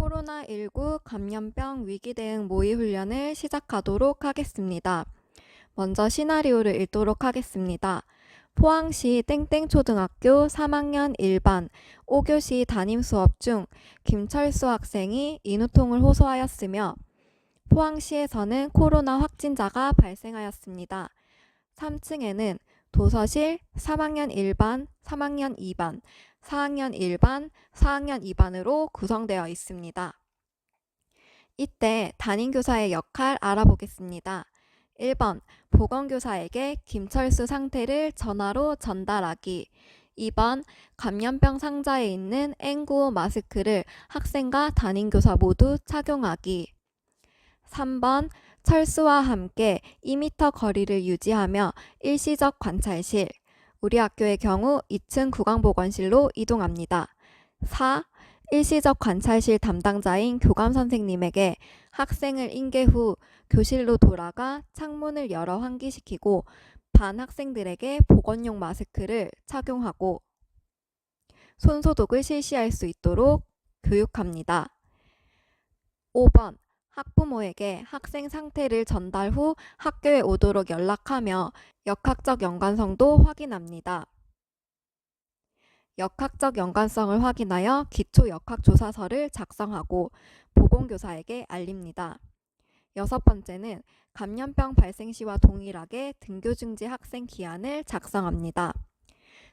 코로나19 감염병 위기 대응 모의 훈련을 시작하도록 하겠습니다. 먼저 시나리오를 읽도록 하겠습니다. 포항시 땡땡초등학교 3학년 1반 5교시 담임 수업 중 김철수 학생이 인후통을 호소하였으며 포항시에서는 코로나 확진자가 발생하였습니다. 3층에는 도서실 3학년 1반, 3학년 2반, 4학년 1반, 4학년 2반으로 구성되어 있습니다. 이때 담임교사의 역할 알아보겠습니다. 1번, 보건교사에게 김철수 상태를 전화로 전달하기. 2번, 감염병 상자에 있는 N95 마스크를 학생과 담임교사 모두 착용하기. 3번, 철수와 함께 2m 거리를 유지하며 일시적 관찰실, 우리 학교의 경우 2층 구강보건실로 이동합니다. 4. 일시적 관찰실 담당자인 교감 선생님에게 학생을 인계 후 교실로 돌아가 창문을 열어 환기시키고 반 학생들에게 보건용 마스크를 착용하고 손소독을 실시할 수 있도록 교육합니다. 5번. 학부모에게 학생 상태를 전달 후 학교에 오도록 연락하며 역학적 연관성도 확인합니다. 역학적 연관성을 확인하여 기초 역학조사서를 작성하고 보건교사에게 알립니다. 6번째는 감염병 발생 시와 동일하게 등교 중지 학생 기한을 작성합니다.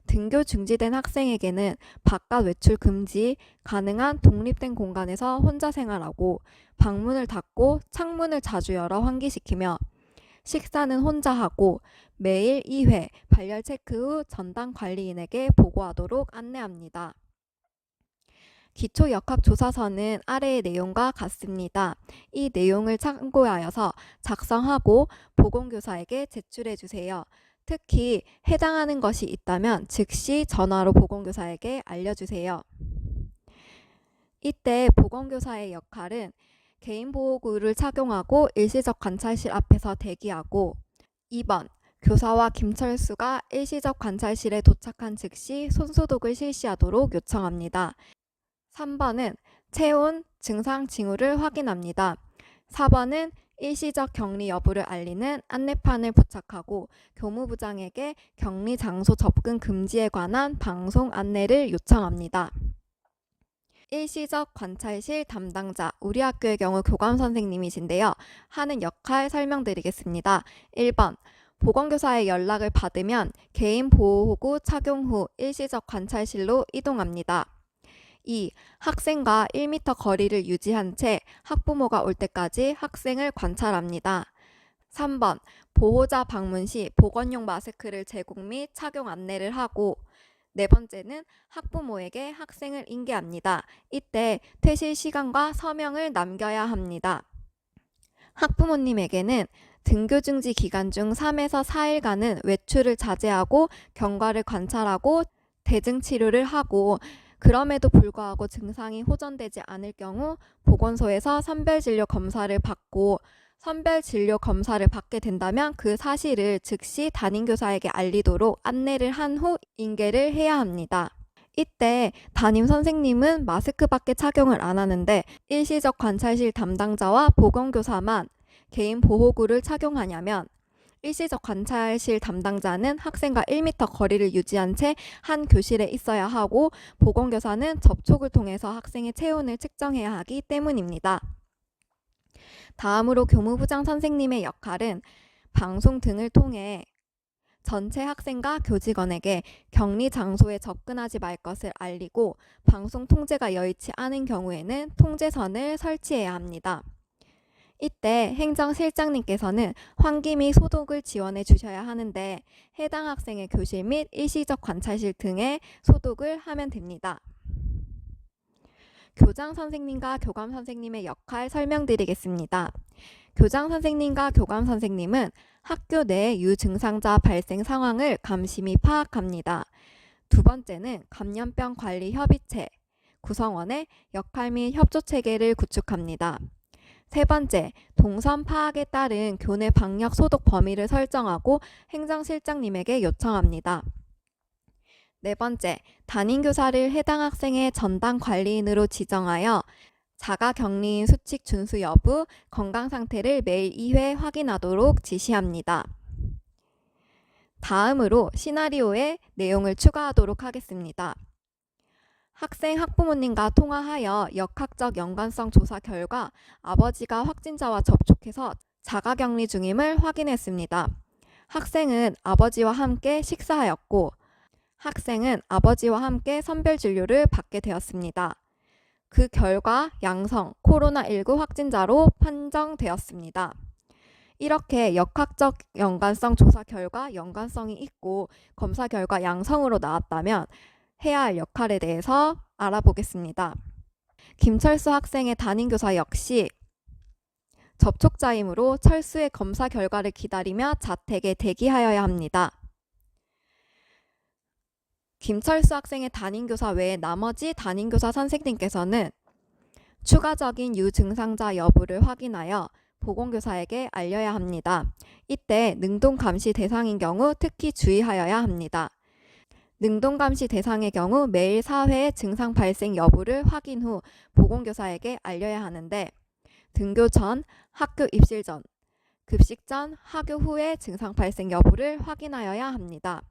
등교 중지된 학생에게는 바깥 외출 금지, 가능한 독립된 공간에서 혼자 생활하고 방문을 닫고 창문을 자주 열어 환기시키며 식사는 혼자 하고 매일 2회 발열 체크 후 전담 관리인에게 보고하도록 안내합니다. 기초 역학조사서는 아래의 내용과 같습니다. 이 내용을 참고하여서 작성하고 보건교사에게 제출해 주세요. 특히 해당하는 것이 있다면 즉시 전화로 보건교사에게 알려주세요. 이때 보건교사의 역할은 개인보호구를 착용하고 일시적 관찰실 앞에서 대기하고 2번, 교사와 김철수가 일시적 관찰실에 도착한 즉시 손소독을 실시하도록 요청합니다. 3번은 체온, 증상 징후를 확인합니다. 4번은 일시적 격리 여부를 알리는 안내판을 부착하고 교무부장에게 격리 장소 접근 금지에 관한 방송 안내를 요청합니다. 일시적 관찰실 담당자, 우리 학교의 경우 교감 선생님이신데요. 하는 역할 설명드리겠습니다. 1번, 보건교사의 연락을 받으면 개인 보호구 착용 후 일시적 관찰실로 이동합니다. 2. 학생과 1m 거리를 유지한 채 학부모가 올 때까지 학생을 관찰합니다. 3번. 보호자 방문 시 보건용 마스크를 제공 및 착용 안내를 하고 네 번째는 학부모에게 학생을 인계합니다. 이때 퇴실 시간과 서명을 남겨야 합니다. 학부모님에게는 등교 중지 기간 중 3에서 4일간은 외출을 자제하고 경과를 관찰하고 대증 치료를 하고 그럼에도 불구하고 증상이 호전되지 않을 경우 보건소에서 선별진료 검사를 받고 선별진료 검사를 받게 된다면 그 사실을 즉시 담임교사에게 알리도록 안내를 한 후 인계를 해야 합니다. 이때 담임 선생님은 마스크밖에 착용을 안 하는데 일시적 관찰실 담당자와 보건교사만 개인 보호구를 착용하냐면 일시적 관찰실 담당자는 학생과 1m 거리를 유지한 채 한 교실에 있어야 하고 보건교사는 접촉을 통해서 학생의 체온을 측정해야 하기 때문입니다. 다음으로 교무부장 선생님의 역할은 방송 등을 통해 전체 학생과 교직원에게 격리 장소에 접근하지 말 것을 알리고 방송 통제가 여의치 않은 경우에는 통제선을 설치해야 합니다. 이때 행정실장님께서는 환기 및 소독을 지원해 주셔야 하는데 해당 학생의 교실 및 일시적 관찰실 등에 소독을 하면 됩니다. 교장 선생님과 교감 선생님의 역할 설명드리겠습니다. 교장 선생님과 교감 선생님은 학교 내 유증상자 발생 상황을 감시 및 파악합니다. 두 번째는 감염병 관리 협의체, 구성원의 역할 및 협조 체계를 구축합니다. 세 번째, 동선 파악에 따른 교내 방역 소독 범위를 설정하고 행정실장님에게 요청합니다. 네 번째, 담임교사를 해당 학생의 전담 관리인으로 지정하여 자가격리인 수칙 준수 여부, 건강 상태를 매일 2회 확인하도록 지시합니다. 다음으로 시나리오의 내용을 추가하도록 하겠습니다. 학생 학부모님과 통화하여 역학적 연관성 조사 결과 아버지가 확진자와 접촉해서 자가격리 중임을 확인했습니다. 학생은 아버지와 함께 식사하였고 학생은 아버지와 함께 선별진료를 받게 되었습니다. 그 결과 양성 코로나19 확진자로 판정되었습니다. 이렇게 역학적 연관성 조사 결과 연관성이 있고 검사 결과 양성으로 나왔다면 해야 할 역할에 대해서 알아보겠습니다. 김철수 학생의 담임교사 역시 접촉자이므로 철수의 검사 결과를 기다리며 자택에 대기하여야 합니다. 김철수 학생의 담임교사 외에 나머지 담임교사 선생님께서는 추가적인 유증상자 여부를 확인하여 보건교사에게 알려야 합니다. 이때 능동감시 대상인 경우 특히 주의하여야 합니다. 능동감시 대상의 경우 매일 4회 증상 발생 여부를 확인 후 보건교사에게 알려야 하는데 등교 전, 학교 입실 전, 급식 전, 학교 후에 증상 발생 여부를 확인하여야 합니다.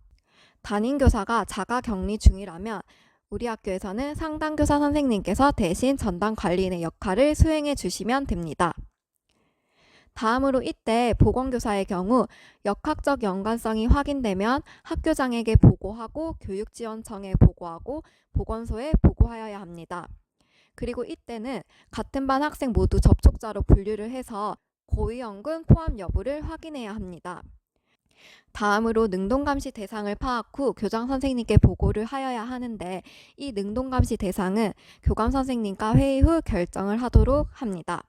담임교사가 자가격리 중이라면 우리 학교에서는 상담교사 선생님께서 대신 전담관리인의 역할을 수행해 주시면 됩니다. 다음으로 이때 보건교사의 경우 역학적 연관성이 확인되면 학교장에게 보고하고 교육지원청에 보고하고 보건소에 보고하여야 합니다. 그리고 이때는 같은 반 학생 모두 접촉자로 분류를 해서 고위험군 포함 여부를 확인해야 합니다. 다음으로 능동감시 대상을 파악 후 교장 선생님께 보고를 하여야 하는데 이 능동감시 대상은 교감 선생님과 회의 후 결정을 하도록 합니다.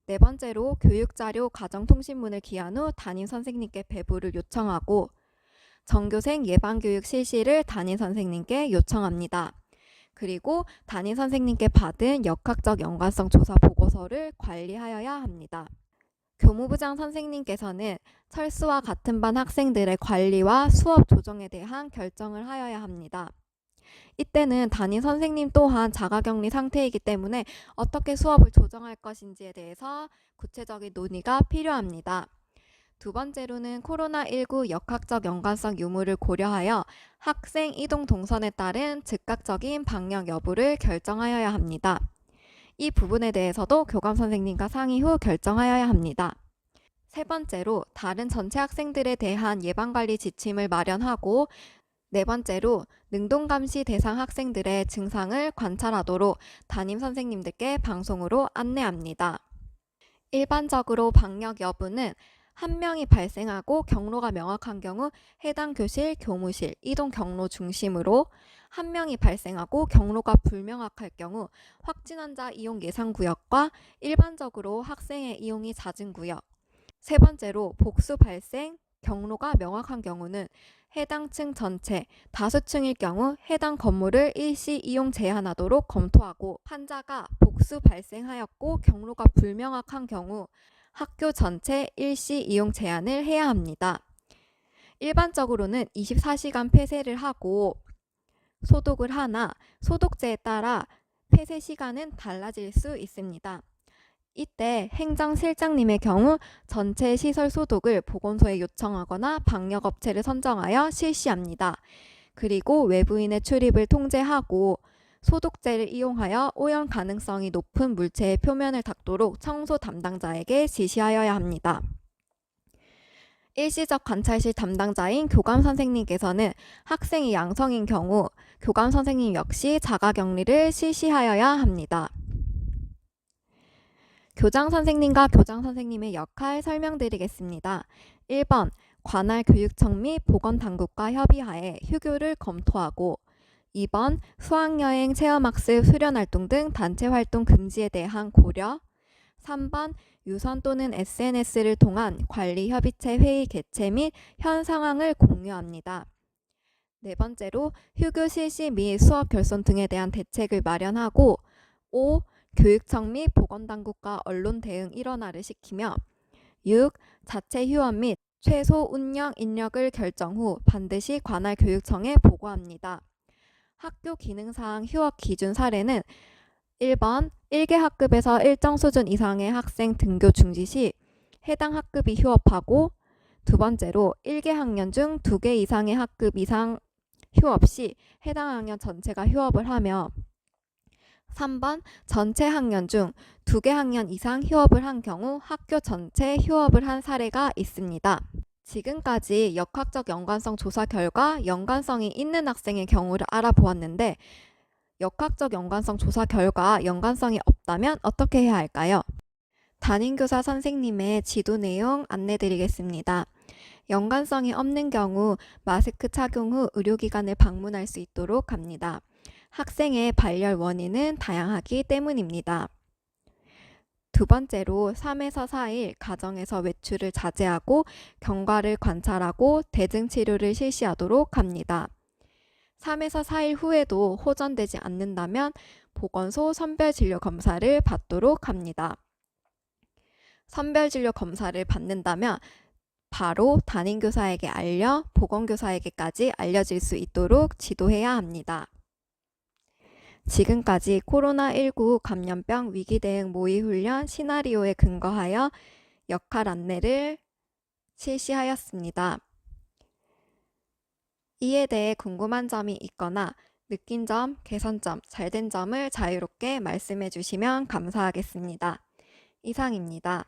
네 번째로 교육자료 가정통신문을 기한 후 담임 선생님께 배부를 요청하고 전교생 예방교육 실시를 담임 선생님께 요청합니다. 그리고 담임 선생님께 받은 역학적 연관성 조사 보고서를 관리하여야 합니다. 교무부장 선생님께서는 철수와 같은 반 학생들의 관리와 수업 조정에 대한 결정을 하여야 합니다. 이때는 담임 선생님 또한 자가격리 상태이기 때문에 어떻게 수업을 조정할 것인지에 대해서 구체적인 논의가 필요합니다. 두 번째로는 코로나19 역학적 연관성 유무를 고려하여 학생 이동 동선에 따른 즉각적인 방역 여부를 결정하여야 합니다. 이 부분에 대해서도 교감 선생님과 상의 후 결정하여야 합니다. 세 번째로 다른 전체 학생들에 대한 예방관리 지침을 마련하고 네 번째로 능동감시 대상 학생들의 증상을 관찰하도록 담임 선생님들께 방송으로 안내합니다. 일반적으로 방역 여부는 한 명이 발생하고 경로가 명확한 경우 해당 교실, 교무실, 이동 경로 중심으로 한 명이 발생하고 경로가 불명확할 경우 확진 환자 이용 예상 구역과 일반적으로 학생의 이용이 잦은 구역. 세 번째로 복수 발생, 경로가 명확한 경우는 해당 층 전체, 다수층일 경우 해당 건물을 일시 이용 제한하도록 검토하고 환자가 복수 발생하였고 경로가 불명확한 경우 학교 전체 일시 이용 제한을 해야 합니다. 일반적으로는 24시간 폐쇄를 하고 소독을 하나 소독제에 따라 폐쇄 시간은 달라질 수 있습니다. 이때 행정실장님의 경우 전체 시설 소독을 보건소에 요청하거나 방역업체를 선정하여 실시합니다. 그리고 외부인의 출입을 통제하고 소독제를 이용하여 오염 가능성이 높은 물체의 표면을 닦도록 청소 담당자에게 지시하여야 합니다. 일시적 관찰실 담당자인 교감 선생님께서는 학생이 양성인 경우 교감 선생님 역시 자가격리를 실시하여야 합니다. 교장 선생님과 교장 선생님의 역할 설명드리겠습니다. 1번 관할 교육청 및 보건당국과 협의하에 휴교를 검토하고 2번 수학여행, 체험학습, 수련활동 등 단체활동 금지에 대한 고려 3번 유선 또는 SNS를 통한 관리협의체 회의 개최 및 현 상황을 공유합니다. 네 번째로 휴교 실시 및 수업 결손 등에 대한 대책을 마련하고 5. 교육청 및 보건당국과 언론 대응 일원화를 시키며 6. 자체 휴원 및 최소 운영 인력을 결정 후 반드시 관할 교육청에 보고합니다. 학교 기능사항 휴업 기준 사례는 1번 1개 학급에서 일정 수준 이상의 학생 등교 중지 시 해당 학급이 휴업하고, 두 번째로 1개 학년 중 2개 이상의 학급 이상 휴업 시 해당 학년 전체가 휴업을 하며, 3번 전체 학년 중 2개 학년 이상 휴업을 한 경우 학교 전체 휴업을 한 사례가 있습니다. 지금까지 역학적 연관성 조사 결과 연관성이 있는 학생의 경우를 알아보았는데, 역학적 연관성 조사 결과 연관성이 없다면 어떻게 해야 할까요? 담임교사 선생님의 지도 내용 안내드리겠습니다. 연관성이 없는 경우 마스크 착용 후 의료기관을 방문할 수 있도록 합니다. 학생의 발열 원인은 다양하기 때문입니다. 두 번째로 3에서 4일 가정에서 외출을 자제하고 경과를 관찰하고 대증 치료를 실시하도록 합니다. 3에서 4일 후에도 호전되지 않는다면 보건소 선별진료 검사를 받도록 합니다. 선별진료 검사를 받는다면 바로 담임교사에게 알려 보건교사에게까지 알려질 수 있도록 지도해야 합니다. 지금까지 코로나19 감염병 위기 대응 모의 훈련 시나리오에 근거하여 역할 안내를 실시하였습니다. 이에 대해 궁금한 점이 있거나 느낀 점, 개선점, 잘된 점을 자유롭게 말씀해 주시면 감사하겠습니다. 이상입니다.